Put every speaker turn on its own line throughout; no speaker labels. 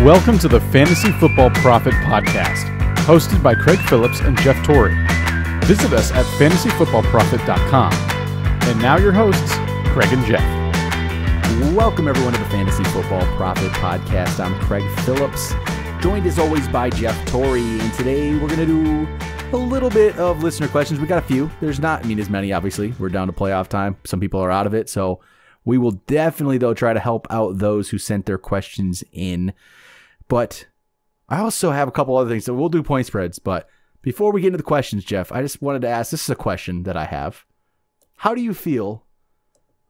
Welcome to the Fantasy Football Prophet podcast, hosted by Craig Phillips and Jeff Torrey. Visit us at fantasyfootballprophet.com. And now your hosts, Craig and Jeff.
Welcome everyone to the Fantasy Football Prophet podcast. I'm Craig Phillips, joined as always by Jeff Torrey, and today we're going to do a little bit of listener questions. We got a few. There's not, as many, obviously. We're down to playoff time. Some people are out of it, so we will definitely, though, try to help out those who sent their questions in. But I also have a couple other things, so we'll do point spreads. But before we get into the questions, Jeff, I just wanted to ask, this is a question that I have. How do you feel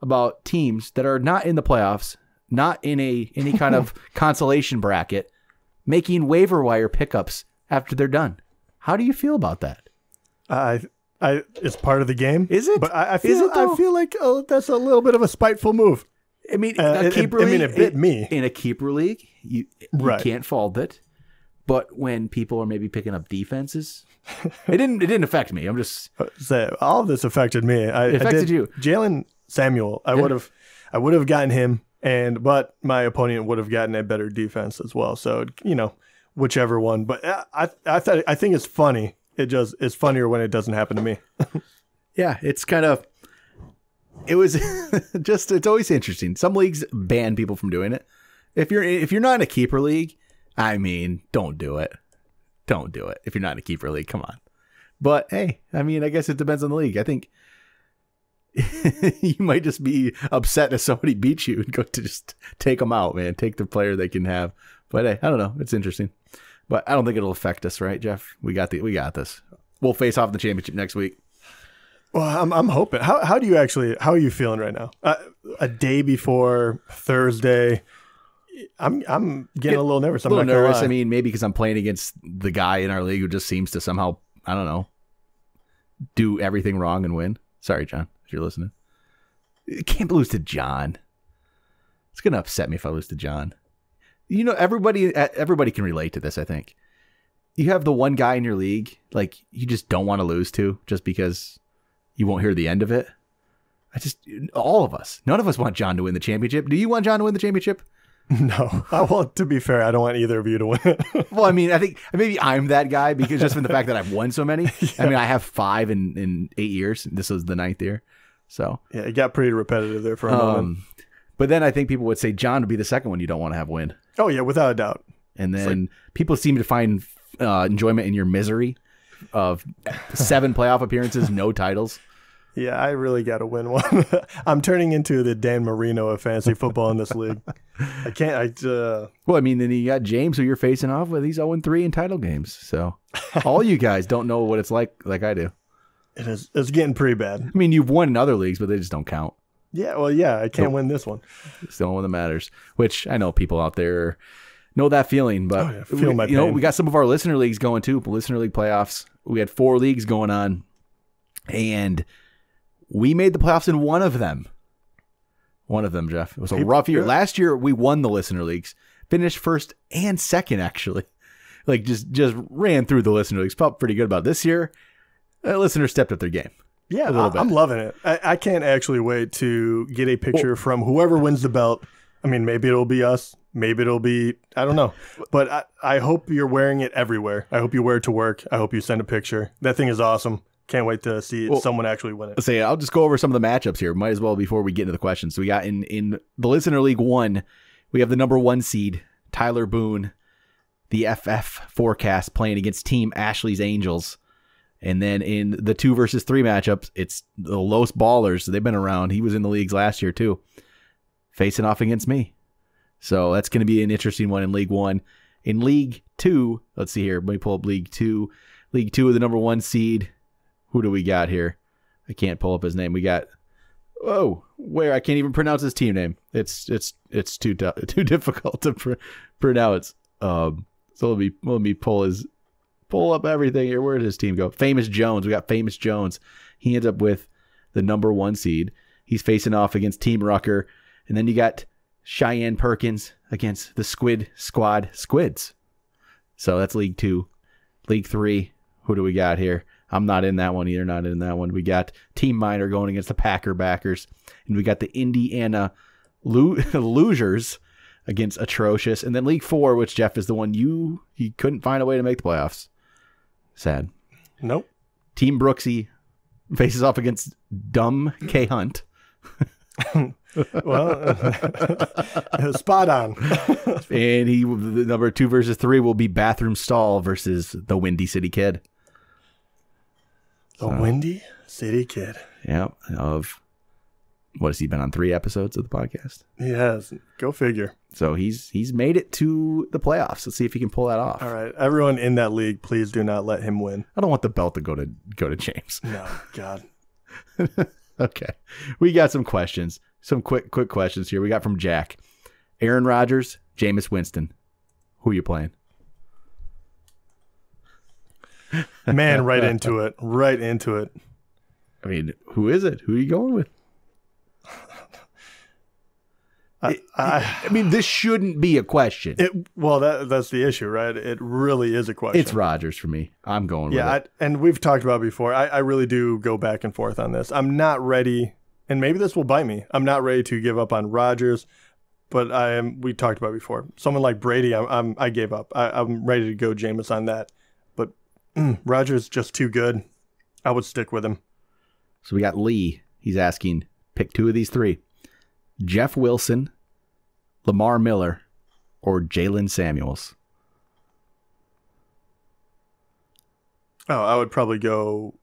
about teams that are not in the playoffs, not in any kind of consolation bracket, making waiver wire pickups after they're done? How do you feel about that?
It's part of the game.
Is it?
But I feel like that's a little bit of a spiteful move.
A keeper league.
It bit me.
In a keeper league, you can't fault it. But when people are maybe picking up defenses, it didn't affect me. I'm just
saying, all of this affected me.
It affected you.
Jalen Samuel, I would have gotten him, but my opponent would have gotten a better defense as well. So whichever one. But I think it's funny. It's funnier when it doesn't happen to me.
Yeah, it's kind of. It was it's always interesting. Some leagues ban people from doing it. If you're not in a keeper league, don't do it. Don't do it. If you're not in a keeper league, come on. But hey, I guess it depends on the league. I think you might just be upset if somebody beats you and go to just take them out, man. Take the player they can have. But hey, I don't know. It's interesting. But I don't think it'll affect us, right, Jeff? We got this. We'll face off in the championship next week.
Well, I'm hoping. How are you feeling right now? A day before Thursday, I'm getting a little nervous. I'm not
nervous. Maybe because I'm playing against the guy in our league who just seems to somehow, I don't know, do everything wrong and win. Sorry, John, if you're listening. I can't lose to John. It's gonna upset me if I lose to John. Everybody can relate to this. I think you have the one guy in your league like you just don't want to lose to, just because you won't hear the end of it. All of us, none of us want John to win the championship. Do you want John to win the championship?
No. To be fair, I don't want either of you to win.
Well, I think maybe I'm that guy because just from the fact that I've won so many. Yeah. I have 5 in 8 years. This was the 9th year. So
yeah, it got pretty repetitive there for a moment.
But then I think people would say John would be the second one you don't want to have win.
Oh yeah, without a doubt.
And then people seem to find enjoyment in your misery of 7 playoff appearances, no titles.
Yeah, I really got to win one. I'm turning into the Dan Marino of fantasy football in this league. I can't.
Well, then you got James, who you're facing off with. He's 0-3 in title games. So all you guys don't know what it's like I do.
It is. It's getting pretty bad.
You've won in other leagues, but they just don't count.
Yeah, well, yeah, I can't win this one.
It's the only one that matters, which I know people out there know that feeling. But
feel my pain.
We got some of our listener leagues going too, listener league playoffs. We had 4 leagues going on, and we made the playoffs in one of them. One of them, Jeff. It was a rough year. Last year, we won the listener leagues. Finished first and second, actually. Just ran through the listener leagues. Felt pretty good about it. This year, listeners stepped up their game.
Yeah, I'm loving it. I can't actually wait to get a picture from whoever wins the belt. Maybe it'll be us. Maybe it'll be, I don't know. But I hope you're wearing it everywhere. I hope you wear it to work. I hope you send a picture. That thing is awesome. Can't wait to see someone actually win it.
I'll just go over some of the matchups here. Might as well before we get into the questions. So we got in the Listener League 1, we have the number 1 seed, Tyler Boone, the FF Forecast, playing against Team Ashley's Angels. And then in the 2 versus 3 matchups, it's the Los Ballers. They've been around. He was in the leagues last year too, facing off against me. So that's going to be an interesting one in League 1. In League 2, let's see here. Let me pull up League 2. League 2 of the number 1 seed. Who do we got here? I can't pull up his name. We got I can't even pronounce his team name. It's too difficult to pronounce. So let me pull up everything here. Where did his team go? Famous Jones. We got Famous Jones. He ends up with the number 1 seed. He's facing off against Team Rucker, and then you got Cheyenne Perkins against the Squid Squad Squids. So that's League 2. League 3. Who do we got here? I'm not in that one either. Not in that one. We got Team Miner going against the Packer Backers. And we got the Indiana Losers against atrocious. And then League 4, which Jeff is the one he couldn't find a way to make the playoffs. Sad.
Nope.
Team Brooksy faces off against Dumb K Hunt.
Well, spot on.
And the number 2 versus 3 will be Bathroom Stall versus the Windy City Kid.
The Windy City Kid.
Yeah. What has he been on 3 episodes of the podcast?
Yes. Go figure.
So he's made it to the playoffs. Let's see if he can pull that off.
All right. Everyone in that league, please do not let him win.
I don't want the belt to go to James.
No, God.
Okay. We got some questions. Some quick questions here. We got from Jack. Aaron Rodgers, Jameis Winston. Who are you playing?
Man, right into it. Right into it.
I mean, who is it? Who are you going with? I mean, this shouldn't be a question.
Well, that's the issue, right? It really is a question.
It's Rodgers for me. I'm going with it.
And we've talked about it before. I really do go back and forth on this. I'm not ready, and maybe this will bite me. I'm not ready to give up on Rodgers, but I am. We talked about it before. Someone like Brady, I gave up. I'm ready to go Jameis on that. But Rodgers just too good. I would stick with him.
So we got Lee. He's asking, pick 2 of these 3. Jeff Wilson, Lamar Miller, or Jalen Samuels?
Oh, I would probably go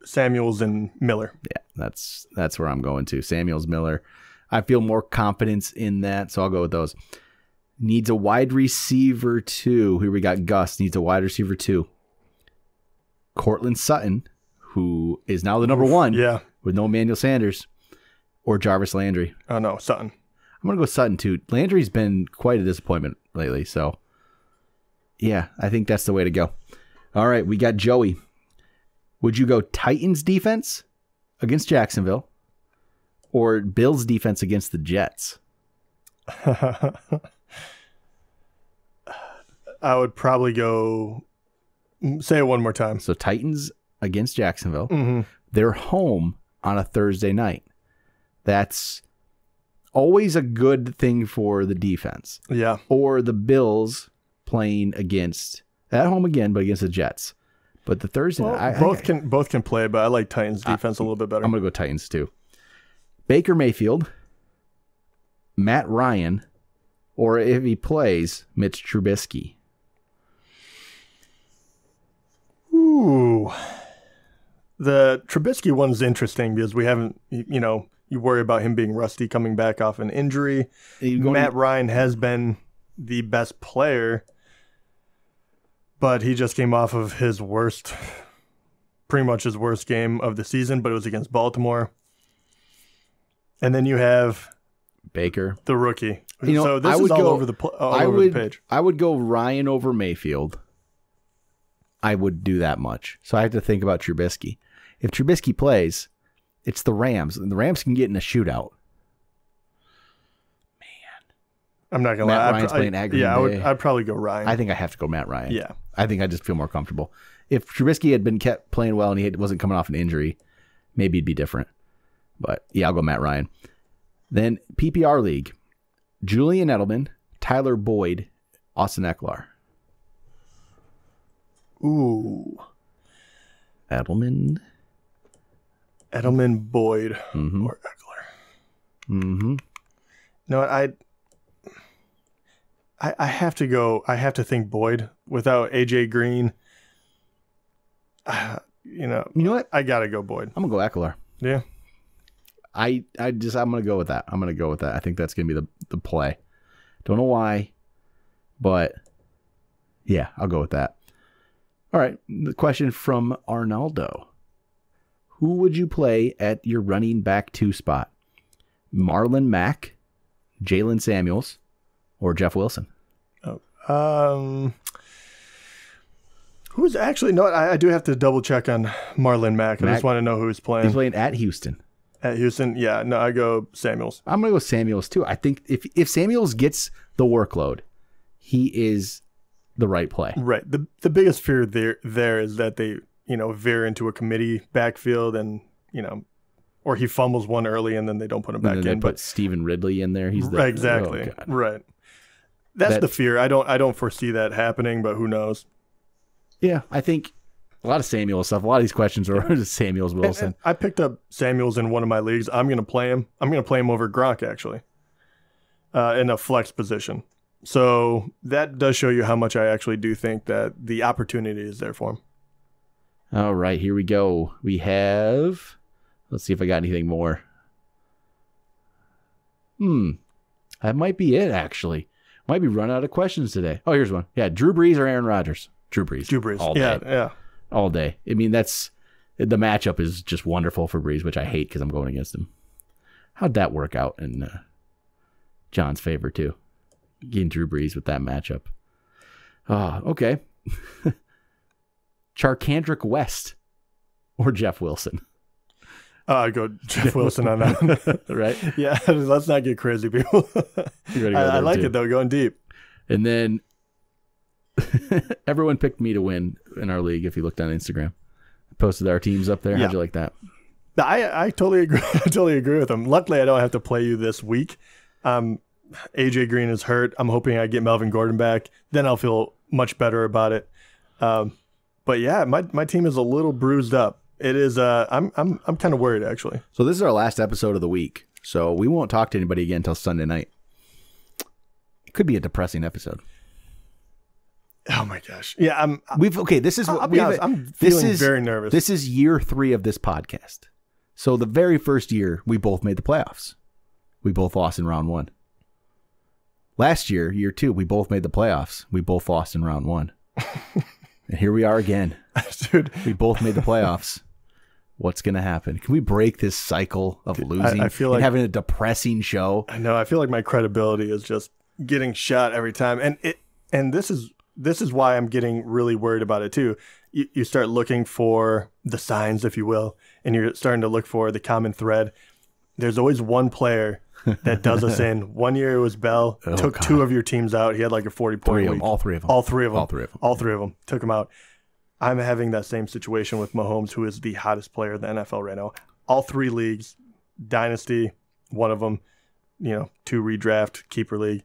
Samuels and Miller.
Yeah, that's where I'm going to. Samuels, Miller. I feel more confidence in that, so I'll go with those. Needs a wide receiver 2. Here we got Gus. Needs a wide receiver 2. Cortland Sutton, who is now the number 1 with no Emmanuel Sanders, or Jarvis Landry.
Oh, no, Sutton.
I'm going to go Sutton, too. Landry's been quite a disappointment lately, so yeah, I think that's the way to go. All right, we got Joey. Would you go Titans defense against Jacksonville or Bills defense against the Jets?
I would probably go, say it one more time.
So Titans against Jacksonville.
Mm-hmm.
They're home on a Thursday night. That's always a good thing for the defense.
Yeah.
Or the Bills playing against, at home again, but against the Jets. But the Thursday night,
both can play, but I like Titans defense a little bit better.
I'm going to go Titans too. Baker Mayfield, Matt Ryan, or if he plays, Mitch Trubisky.
Ooh. The Trubisky one's interesting because we haven't, you worry about him being rusty coming back off an injury. Matt Ryan has been the best player, but he just came off of pretty much his worst game of the season, but it was against Baltimore. And then you have
Baker,
the rookie. So this is all over the page.
I would go Ryan over Mayfield. I would do that much. So I have to think about Trubisky. If Trubisky plays, it's the Rams, and the Rams can get in a shootout. Man,
I'm not gonna lie.
Matt Ryan's playing at Green Bay.
I'd probably go Ryan.
I think I have to go Matt Ryan.
Yeah,
I think I just feel more comfortable. If Trubisky had been kept playing well and he wasn't coming off an injury, maybe it'd be different. But yeah, I'll go Matt Ryan. Then PPR League, Julian Edelman, Tyler Boyd, Austin Eckler.
Ooh,
Edelman,
Boyd, or Eckler.
Mm-hmm.
No, I have to go. I have to think Boyd without AJ Green. You know what? I gotta go Boyd.
I'm gonna go Eckler.
Yeah.
I'm gonna go with that. I think that's gonna be the play. Don't know why, but yeah, I'll go with that. All right. The question from Arnaldo. Who would you play at your running back 2 spot? Marlon Mack, Jalen Samuels, or Jeff Wilson?
Who's actually, no, I do have to double check on Marlon Mack. I just want to know who's playing.
He's playing at Houston.
At Houston? Yeah, no, I go Samuels.
I'm going to go Samuels too. I think if Samuels gets the workload, he is the right play.
Right. The biggest fear there is that they, veer into a committee backfield and, or he fumbles one early and then they don't put him back
and
in.
They put Stephen Ridley in there. He's the
exactly
oh,
right. That's the fear. I don't foresee that happening, but who knows?
Yeah, I think a lot of Samuel stuff. A lot of these questions are Samuel's Wilson.
And I picked up Samuels in one of my leagues. I'm going to play him. I'm going to play him over Gronk actually, in a flex position. So that does show you how much I actually do think that the opportunity is there for him.
All right, here we go. We have. Let's see if I got anything more. That might be it, actually. Might be running out of questions today. Oh, here's one. Yeah, Drew Brees or Aaron Rodgers? Drew Brees.
Drew Brees.
All day.
Yeah.
All day. I mean, the matchup is just wonderful for Brees, which I hate because I'm going against him. How'd that work out in John's favor, too? Getting Drew Brees with that matchup. Okay. Charkandrick West or Jeff Wilson?
I go Jeff Wilson on that.
Right?
Yeah, let's not get crazy, people. I like it, though, going deep.
And then everyone picked me to win in our league if you looked on Instagram. I posted our teams up there.
Yeah.
How'd you like that?
I totally agree. I totally agree with them. Luckily, I don't have to play you this week. AJ Green is hurt. I'm hoping I get Melvin Gordon back. Then I'll feel much better about it. But yeah, my team is a little bruised up. It is. I'm kind of worried actually.
So this is our last episode of the week. So we won't talk to anybody again until Sunday night. It could be a depressing episode.
Oh my gosh. Yeah.
This is what
I'll be honest, I'm feeling very nervous.
This is year 3 of this podcast. So the very first year we both made the playoffs. We both lost in round 1. Last year, year 2, we both made the playoffs. We both lost in round 1. And here we are again.
Dude.
We both made the playoffs. What's going to happen? Can we break this cycle of losing
I feel like
and having a depressing show?
I know. I feel like my credibility is just getting shot every time. And this is why I'm getting really worried about it too. You start looking for the signs, if you will, and you're starting to look for the common thread. There's always one player that does us in. One year it was Bell, took God. 2 of your teams out. He had like a 40-point week.
All three of them.
All three of them. Took them out. I'm having that same situation with Mahomes, who is the hottest player in the NFL right now. All 3 leagues, Dynasty, one of them, 2 redraft, keeper league.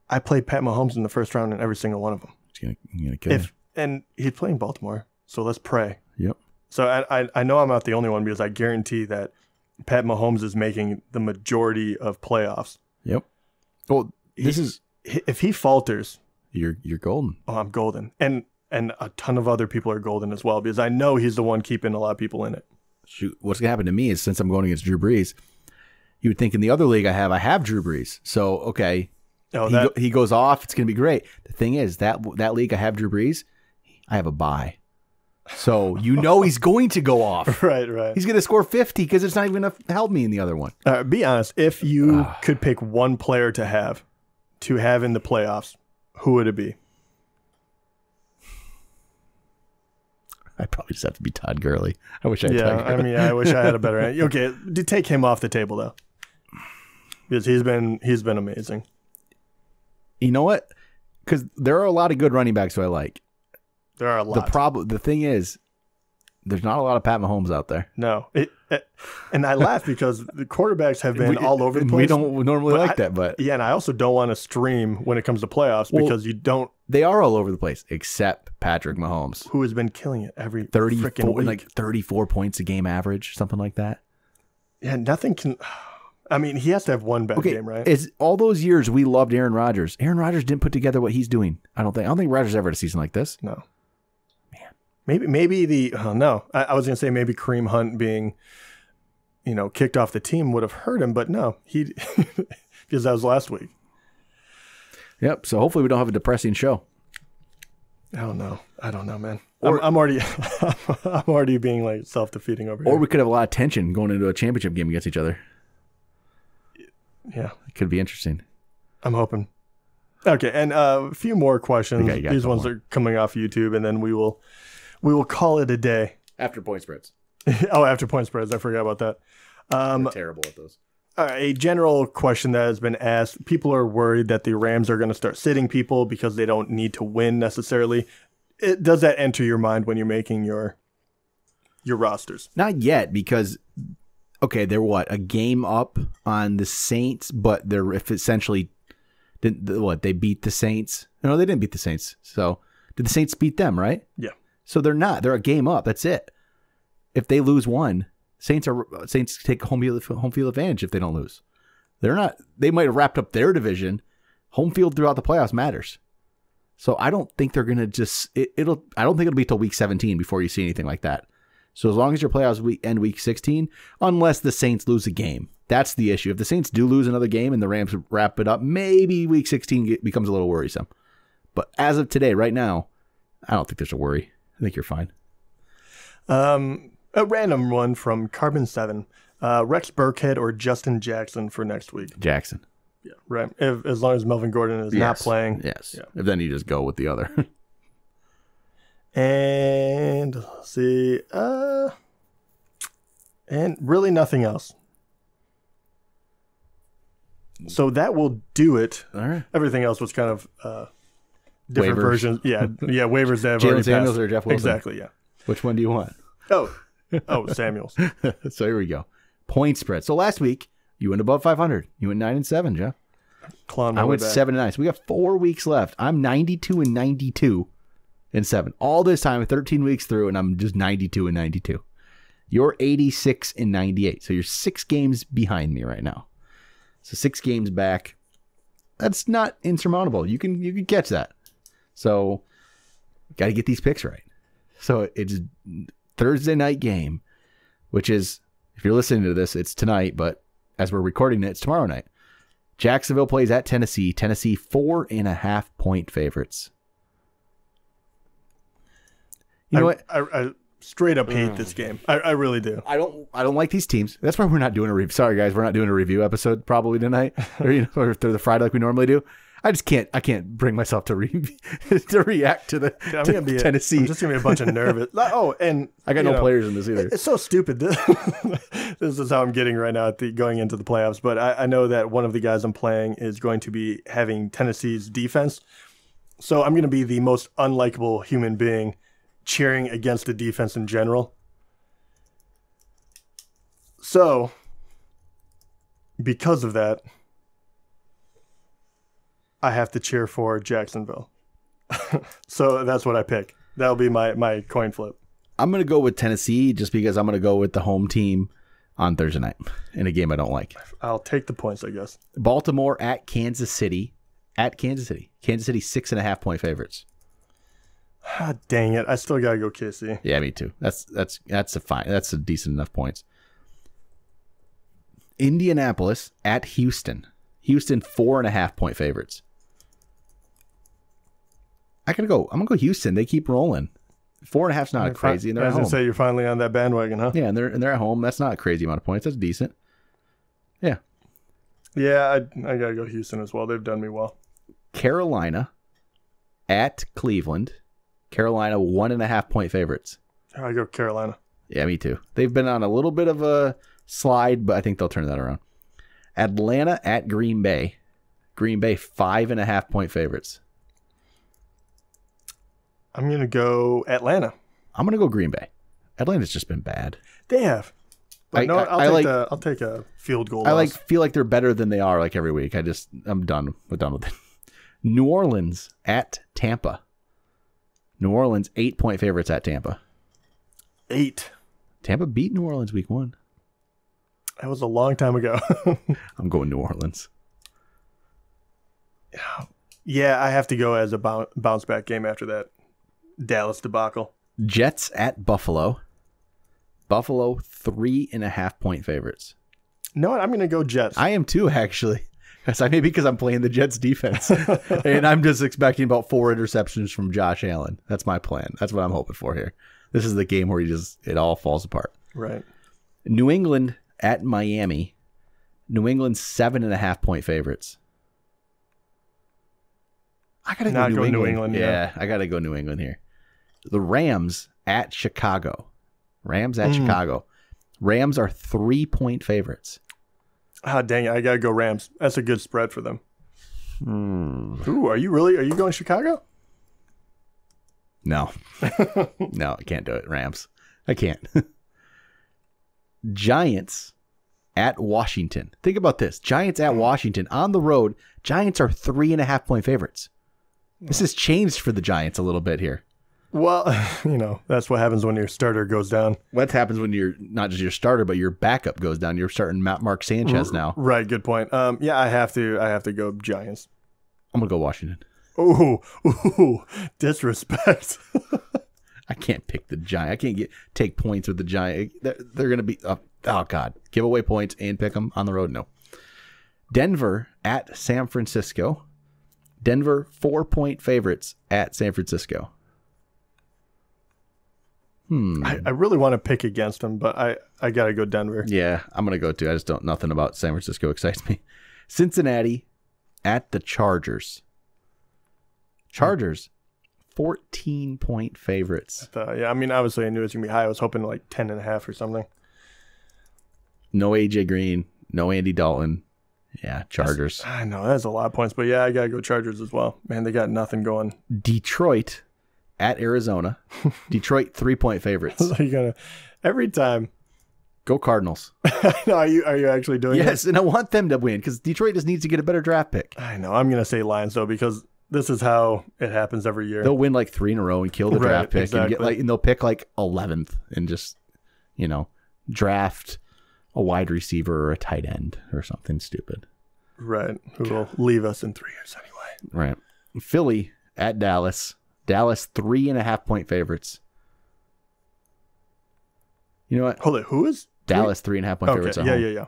I played Pat Mahomes in the first round in every single one of them.
You're gonna kill him.
And he's playing Baltimore, so let's pray.
Yep.
So I know I'm not the only one because I guarantee that Pat Mahomes is making the majority of playoffs.
Yep. Well,
if he falters,
you're golden.
Oh, I'm golden, and a ton of other people are golden as well because I know he's the one keeping a lot of people in it.
Shoot, what's gonna happen to me is since I'm going against Drew Brees, you would think in the other league I have Drew Brees. So okay, he goes off. It's gonna be great. The thing is that league I have Drew Brees, I have a bye. So he's going to go off.
Right.
He's going to score 50 because it's not even going to help me in the other one.
Be honest. If you could pick one player to have in the playoffs, who would it be?
I'd probably just have to be Todd Gurley. I wish I had Todd Gurley.
I mean, I wish I had a better answer. Okay, to take him off the table though, because he's been amazing.
You know what? Because there are a lot of good running backs who I like.
There are a lot.
The thing is, there's not a lot of Pat Mahomes out there.
No, and I laugh because the quarterbacks have been all over the place.
We don't normally like that, but
yeah, and I also don't want to stream when it comes to playoffs because you don't.
They are all over the place, except Patrick Mahomes,
who has been killing it every
34,
week.
like 34 points a game average, something like that.
Yeah, nothing can. I mean, he has to have one bad game, right?
It's all those years we loved Aaron Rodgers. Aaron Rodgers didn't put together what he's doing. I don't think Rodgers ever had a season like this.
No. Maybe I was gonna say maybe Kareem Hunt being, kicked off the team would have hurt him, but no, he because that was last week.
Yep. So hopefully we don't have a depressing show.
I don't know, man. I'm already being like self-defeating over here.
Or we could have a lot of tension going into a championship game against each other.
Yeah,
it could be interesting.
I'm hoping. Okay, and a few more questions. These ones are coming off YouTube, and then we will call it a day.
After point spreads.
After point spreads. I forgot about that.
We're terrible at those.
A general question that has been asked. People are worried that the Rams are going to start sitting people because they don't need to win necessarily. Does that enter your mind when you're making your rosters?
Not yet, because Okay, they're what? A game up on the Saints, but they're essentially they beat the Saints? No, they didn't beat the Saints. So did the Saints beat them, right?
Yeah.
So they're not. They're a game up. That's it. If they lose one, Saints take home field advantage if they don't lose. They're not. They might have wrapped up their division. Home field throughout the playoffs matters. So I don't think they're gonna just. I don't think it'll be till week 17 before you see anything like that. So as long as your playoffs end week 16, unless the Saints lose a game, that's the issue. If the Saints do lose another game and the Rams wrap it up, maybe week 16 becomes a little worrisome. But as of today, right now, I don't think there's a worry. I think you're fine.
A random one from Carbon 7. Rex Burkhead or Justin Jackson for next week?
Jackson.
Yeah, right. As long as Melvin Gordon is not playing.
Yes.
Yeah.
If then you just go with the other.
And let's see. And really nothing else. So that will do it.
All right.
Everything else was kind of different
Waivers.
versions. Yeah, waivers that have
Jalen
already
Samuels
passed.
or Jeff Wilson?
Exactly, yeah.
Which one do you want?
Oh, Samuels.
So here we go. Point spread. So last week, you went above 500. You went 9-7, Jeff.
Clawing my
I
way
went
back.
7-9. So we got 4 weeks left. I'm 92-92 and 7. All this time, 13 weeks through, and I'm just 92-92. You're 86-98. So you're 6 games behind me right now. So 6 games back. That's not insurmountable. You can catch that. So got to get these picks right. So it's Thursday night game, which is, if you're listening to this, it's tonight, but as we're recording it, it's tomorrow night. Jacksonville plays at Tennessee. Tennessee 4.5 point favorites. You know what?
I straight up hate this game. I really do.
I don't like these teams. That's why we're not doing a review. Sorry guys, we're not doing a review episode probably tonight, or through the Friday like we normally do. I can't bring myself to react to Tennessee.
I'm just gonna be a bunch of nervous. Oh, and
I got no players in this either.
It's so stupid. This is how I'm getting right now going into the playoffs. But I know that one of the guys I'm playing is going to be having Tennessee's defense, so I'm going to be the most unlikable human being cheering against the defense in general. So, because of that, I have to cheer for Jacksonville. So that's what I pick. That'll be my coin flip.
I'm going to go with Tennessee just because I'm going to go with the home team on Thursday night in a game I don't like.
I'll take the points, I guess. Baltimore
at Kansas City. Kansas City 6.5 point favorites.
Ah, dang it. I still got to go KC.
Yeah, me too. That's a fine. That's a decent enough points. Indianapolis at Houston. Houston 4.5 point favorites. I'm gonna go Houston. They keep rolling. 4.5's not crazy, and they're at home.
I was gonna say you're finally on that bandwagon, huh?
Yeah, and they're at home. That's not a crazy amount of points. That's decent. Yeah.
Yeah, I gotta go Houston as well. They've done me well.
Carolina at Cleveland. Carolina 1.5 point favorites.
I go Carolina.
Yeah, me too. They've been on a little bit of a slide, but I think they'll turn that around. Atlanta at Green Bay. Green Bay 5.5 point favorites.
I'm going to go Atlanta.
I'm going to go Green Bay. Atlanta's just been bad.
They have. But I'll take a field goal.
Feel like they're better than they are like every week. I'm done. We're done with it. New Orleans at Tampa. New Orleans 8 point favorites at Tampa.
8.
Tampa beat New Orleans week 1.
That was a long time ago.
I'm going New Orleans.
Yeah, I have to go as a bounce back game after that Dallas debacle.
Jets at Buffalo. Buffalo 3.5 point favorites.
No, I'm going to go Jets.
I am too, actually. Maybe because I'm playing the Jets defense. And I'm just expecting about 4 interceptions from Josh Allen. That's my plan. That's what I'm hoping for here. This is the game where it all falls apart.
Right.
New England at Miami. New England 7.5 point favorites. I gotta go New England. Yeah, I gotta go New England here. The Rams at Chicago. Chicago. Rams are 3 point favorites.
Ah, dang it! I gotta go Rams. That's a good spread for them. Ooh, are you going Chicago?
No, no, I can't do it. Rams, I can't. Giants at Washington. Think about this. Giants at Washington on the road. Giants are 3.5-point favorites. This has changed for the Giants a little bit here.
Well, that's what happens when your starter goes down.
What happens when you're not just your starter, but your backup goes down? You're starting Mark Sanchez now.
Right. Good point. Yeah, I have to go Giants.
I'm going to go Washington.
Ooh, disrespect.
I can't pick the Giant. I can't take points with the Giant. They're going to be, oh God, give away points and pick them on the road. No. Denver at San Francisco. Denver 4-point favorites at San Francisco.
I really want to pick against them, but I got to go Denver.
Yeah, I'm going to go too. I just don't, nothing about San Francisco excites me. Cincinnati at the Chargers. Chargers, 14-point favorites.
Yeah, I mean, obviously I knew it was going to be high. I was hoping like 10.5 or something.
No AJ Green, no Andy Dalton. Yeah, Chargers.
I know, that's a lot of points, but yeah, I got to go Chargers as well. Man, they got nothing going.
Detroit at Arizona. Detroit 3-point favorites.
Every time.
Go Cardinals.
No, are you actually doing it?
Yes, and I want them to win because Detroit just needs to get a better draft pick.
I know. I'm going to say Lions though, because this is how it happens every year.
They'll win like 3 in a row and kill the draft pick
exactly.
and they'll pick like 11th and just, draft a wide receiver or a tight end or something stupid.
Right. Who will leave us in 3 years anyway.
Right. Philly at Dallas. Dallas 3.5-point favorites. You know what?
Hold it. Who is?
Dallas 3.5-point favorites.
Yeah.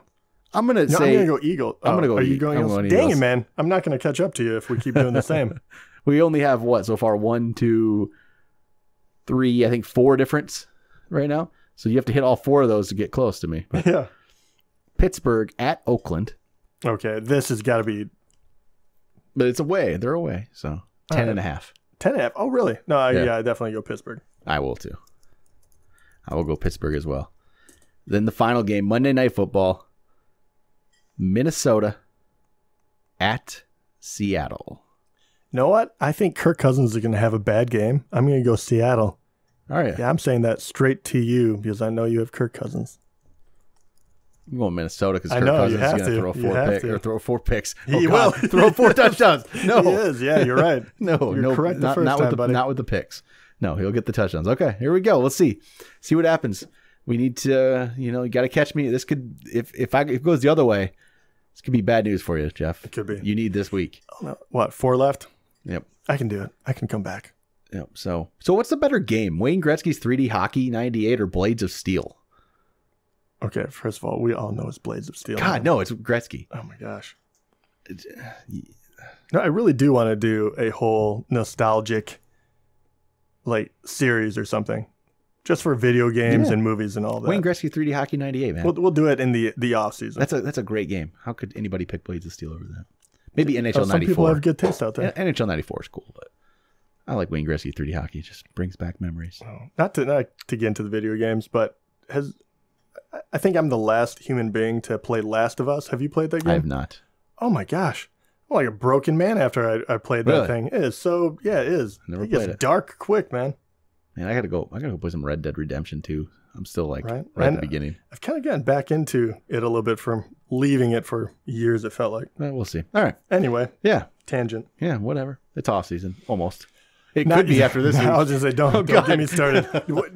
I'm going to say.
I'm going to go Eagle.
I'm going to go
Are you
Eagles.
going Eagles? Dang it, man. I'm not going to catch up to you if we keep doing the same.
We only have what so far? 1, 2, 3, I think 4 difference right now. So you have to hit all 4 of those to get close to me.
Yeah.
Pittsburgh at Oakland.
Okay. This has got to be.
But it's away. They're away. So 10.5.
10.5. Oh, really? No, I definitely go Pittsburgh.
I will too. I will go Pittsburgh as well. Then the final game, Monday Night Football. Minnesota at Seattle.
You know what? I think Kirk Cousins is going to have a bad game. I'm going to go Seattle.
All right.
Yeah, I'm saying that straight to you because I know you have Kirk Cousins.
I'm going Minnesota because Kirk Cousins is going to throw 4 picks.
He will
throw 4 touchdowns. No,
he is. Yeah, you're right.
You're
correct.
Not with the picks. No, he'll get the touchdowns. Okay, here we go. Let's see what happens. We need to, you got to catch me. This could, if it goes the other way, this could be bad news for you, Jeff.
It could be.
You need this week.
Oh, no. What? 4 left.
Yep.
I can do it. I can come back.
Yep. So what's the better game? Wayne Gretzky's 3D Hockey 98 or Blades of Steel?
Okay, first of all, we all know it's Blades of Steel.
God, no, it's Gretzky.
Oh my gosh. No, I really do want to do a whole nostalgic series or something. Just for video games and movies and all that.
Wayne Gretzky 3D Hockey 98, man.
We'll do it in the off season.
That's a great game. How could anybody pick Blades of Steel over that? Maybe NHL 94.
Some people have good taste out there.
Yeah, NHL 94 is cool, but I like Wayne Gretzky 3D Hockey. It just brings back memories.
Oh, not to get into the video games, but I think I'm the last human being to play Last of Us. Have you played that game?
I have not.
Oh my gosh. I'm like a broken man after I played that thing. It is so, yeah, it is. It gets dark quick, man.
Man, I gotta go play some Red Dead Redemption 2. I'm still right at the beginning.
I've kind of gotten back into it a little bit from leaving it for years, it felt like.
Well, we'll see. All right.
Anyway.
Yeah.
Tangent.
Yeah, whatever. It's off season. Almost. It could be after this week.
I was just say, don't get me started.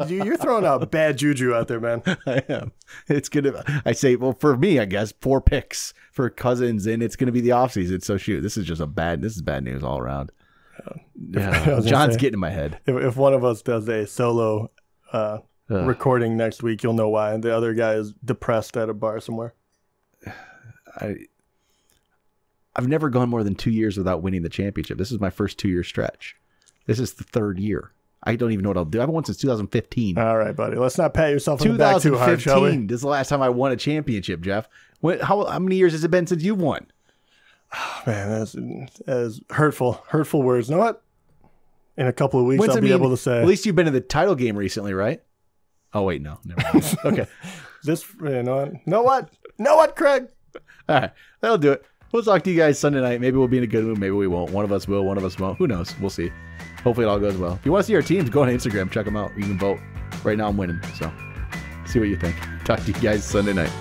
You're throwing out bad juju out there, man.
I am. It's gonna. I say, well, for me, I guess 4 picks for Cousins, and it's gonna be the offseason. So shoot, this is bad news all around. Yeah, John's getting in my head.
If one of us does a solo recording next week, you'll know why. And the other guy is depressed at a bar somewhere.
I've never gone more than 2 years without winning the championship. This is my first 2-year stretch. This is the 3rd year. I don't even know what I'll do. I haven't won since 2015.
All right, buddy. Let's not pat yourself on the back too hard, shall we?
2015. This is the last time I won a championship, Jeff. How many years has it been since you've won?
Oh, man, that's hurtful words. You know what? In a couple of weeks, I'll be able to say.
At least you've been in the title game recently, right? Oh, wait, no. Never mind. Okay.
Know what, Craig?
All right. That'll do it. We'll talk to you guys Sunday night. Maybe we'll be in a good mood. Maybe we won't. One of us will. One of us won't. Who knows? We'll see. Hopefully it all goes well. If you want to see our teams, go on Instagram. Check them out. You can vote. Right now I'm winning. So see what you think. Talk to you guys Sunday night.